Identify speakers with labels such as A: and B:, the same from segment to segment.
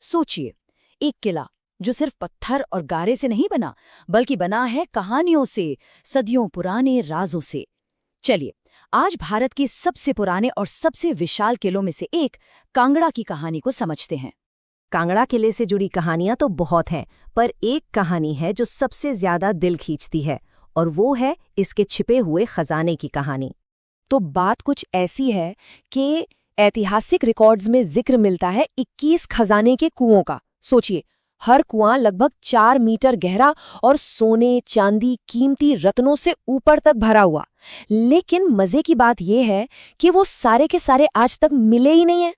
A: सोचिए, एक किला जो सिर्फ पत्थर और गारे से नहीं बना, बल्कि बना है कहानियों से, सदियों पुराने राजों से। चलिए, आज भारत के सबसे पुराने और सबसे विशाल किलों में से एक कांगड़ा की कहानी को समझते हैं।
B: कांगड़ा किले से जुड़ी कहानियां तो बहुत हैं, पर एक कहानी है जो सबसे ज्यादा दिल खींचती है, और वो है इसके छिपे हुए खजाने की कहानी।
C: तो बात कुछ ऐसी है कि ऐतिहासिक रिकॉर्ड्स में जिक्र मिलता है 21 खजाने के कुओं का। सोचिए, हर कुआं लगभग 4 मीटर गहरा और सोने, चांदी, कीमती रत्नों से ऊपर तक भरा हुआ। लेकिन मजे की बात यह है कि वो सारे के सारे आज तक मिले ही नहीं है।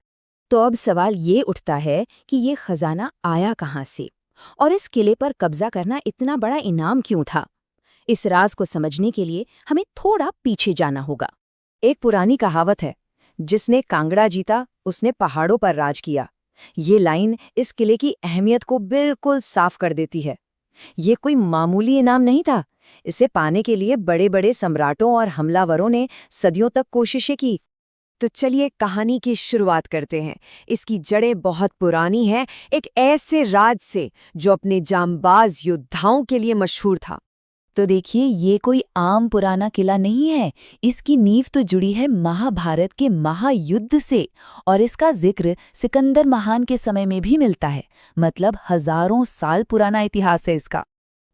B: तो अब सवाल ये उठता है कि ये खजाना आया कहाँ से, और इस किले पर कब्जा करना इतना बड़ा इनाम क्यों था? इस राज को समझने के लिए हमें थोड़ा पीछे जाना होगा।
C: एक पुरानी कहावत है, जिसने कांगड़ा जीता उसने पहाड़ों पर राज किया। ये लाइन इस किले की अहमियत को बिल्कुल साफ कर देती है। ये कोई मामूली इनाम नहीं था। इसे पाने के लिए बड़े बड़े सम्राटों और हमलावरों ने सदियों तक कोशिशें की। तो चलिए कहानी की शुरुआत करते हैं। इसकी जड़ें बहुत पुरानी हैं, एक ऐसे राज से जो अपने जांबाज योद्धाओं के लिए मशहूर था।
B: तो देखिए, ये कोई आम पुराना किला नहीं है। इसकी नींव तो जुड़ी है महाभारत के महायुद्ध से, और इसका जिक्र सिकंदर महान के समय में भी मिलता है। मतलब हजारों साल पुराना इतिहास है इसका।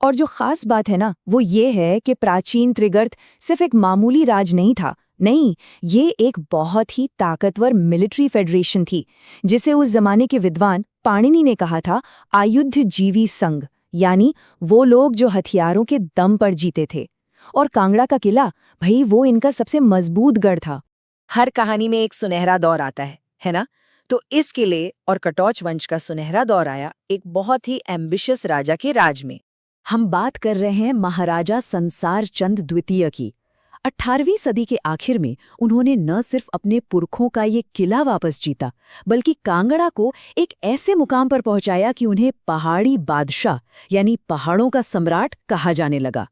C: और जो खास बात है ना, वो ये है कि प्राचीन त्रिगर्त सिर्फ एक मामूली राज नहीं था। नहीं, ये एक बहुत ही ताकतवर मिलिट्री फेडरेशन थी, जिसे उस जमाने के विद्वान पाणिनि ने कहा था आयुध जीवी संघ, यानी वो लोग जो हथियारों के दम पर जीते थे। और कांगड़ा का किला, भाई वो इनका सबसे मजबूत गढ़ था।
A: हर कहानी में एक सुनहरा दौर आता है ना? तो इस किले और कटौच वंश का सुनहरा दौर आया एक बहुत ही एम्बिशियस राजा के राज में।
B: हम बात कर रहे हैं महाराजा संसार चंद द्वितीय की। 18वीं सदी के आखिर में उन्होंने न सिर्फ अपने पुरखों का ये किला वापस जीता, बल्कि कांगड़ा को एक ऐसे मुकाम पर पहुंचाया कि उन्हें पहाड़ी बादशाह यानी पहाड़ों का सम्राट कहा जाने लगा।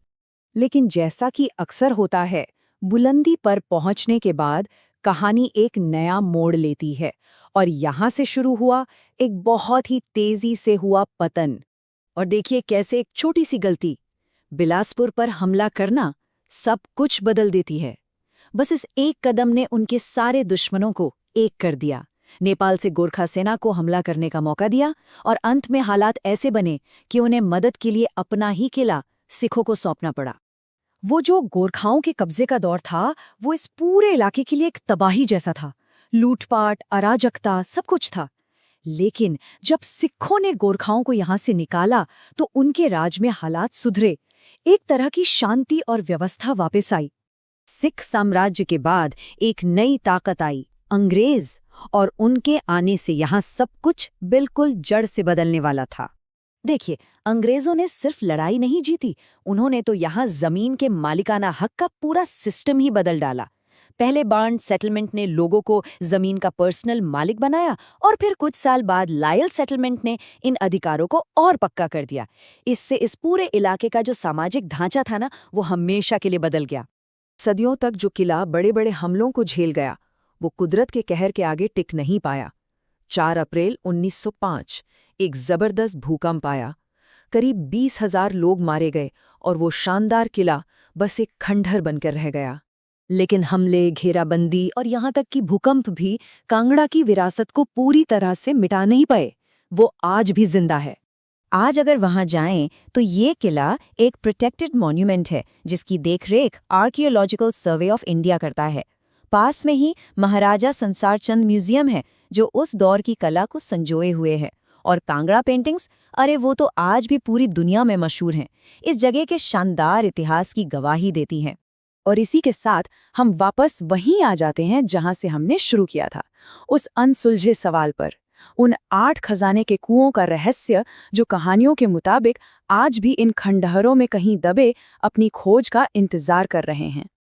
C: लेकिन जैसा कि अक्सर होता है, बुलंदी पर पहुंचने के बाद कहानी एक नया मोड़ लेती है, और यहां से शुरू हुआ एक बहुत ही तेजी से हुआ पतन। और देखिए कैसे एक छोटी सी गलती, बिलासपुर पर हमला करना, सब कुछ बदल देती है। बस इस एक कदम ने उनके सारे दुश्मनों को एक कर दिया। नेपाल से गोरखा सेना को हमला करने का मौका दिया, और अंत में हालात ऐसे बने कि उन्हें मदद के लिए अपना ही किला सिखों को सौंपना पड़ा। वो जो गोरखाओं के कब्जे का दौर था, वो इस पूरे इलाके के लिए एक तबाही जैसा था। लूटपाट, अराजकता, सब कुछ था। लेकिन जब सिखों ने गोरखाओं को यहां से निकाला, तो उनके राज में हालात सुधरे। एक तरह की शांति और व्यवस्था वापस आई। सिख साम्राज्य के बाद एक नई ताकत आई, अंग्रेज, और उनके आने से यहाँ सब कुछ बिल्कुल जड़ से बदलने वाला था। देखिए, अंग्रेजों ने सिर्फ लड़ाई नहीं जीती, उन्होंने तो यहाँ जमीन के मालिकाना हक का पूरा सिस्टम ही बदल डाला। पहले बार्न सेटलमेंट ने लोगों को जमीन का पर्सनल मालिक बनाया, और फिर कुछ साल बाद लायल सेटलमेंट ने इन अधिकारों को और पक्का कर दिया। इससे इस पूरे इलाके का जो सामाजिक ढांचा था ना, वो हमेशा के लिए बदल गया। सदियों तक जो किला बड़े बड़े हमलों को झेल गया, वो कुदरत के कहर के आगे टिक नहीं पाया। 4 अप्रैल 1905 एक जबरदस्त भूकंप आया। करीब 20,000 लोग मारे गए, और वो शानदार किला बस एक खंडहर बनकर रह गया। लेकिन हमले, घेराबंदी और यहाँ तक कि भूकंप भी कांगड़ा की विरासत को पूरी तरह से मिटा नहीं पाए। वो आज भी जिंदा है। आज अगर वहां जाएं तो ये किला एक प्रोटेक्टेड मॉन्यूमेंट है, जिसकी देखरेख आर्कियोलॉजिकल सर्वे ऑफ इंडिया करता है। पास में ही महाराजा संसार चंद म्यूजियम है, जो उस दौर की कला को संजोए हुए है। और कांगड़ा पेंटिंग्स, अरे वो तो आज भी पूरी दुनिया में मशहूर हैं। इस जगह के शानदार इतिहास की गवाही देती हैं। और इसी के साथ हम वापस वहीं आ जाते हैं जहां से हमने शुरू किया था, उस अनसुलझे सवाल पर, उन 8 खजाने के कुओं का रहस्य, जो कहानियों के मुताबिक आज भी इन खंडहरों में कहीं दबे अपनी खोज का इंतजार कर रहे हैं।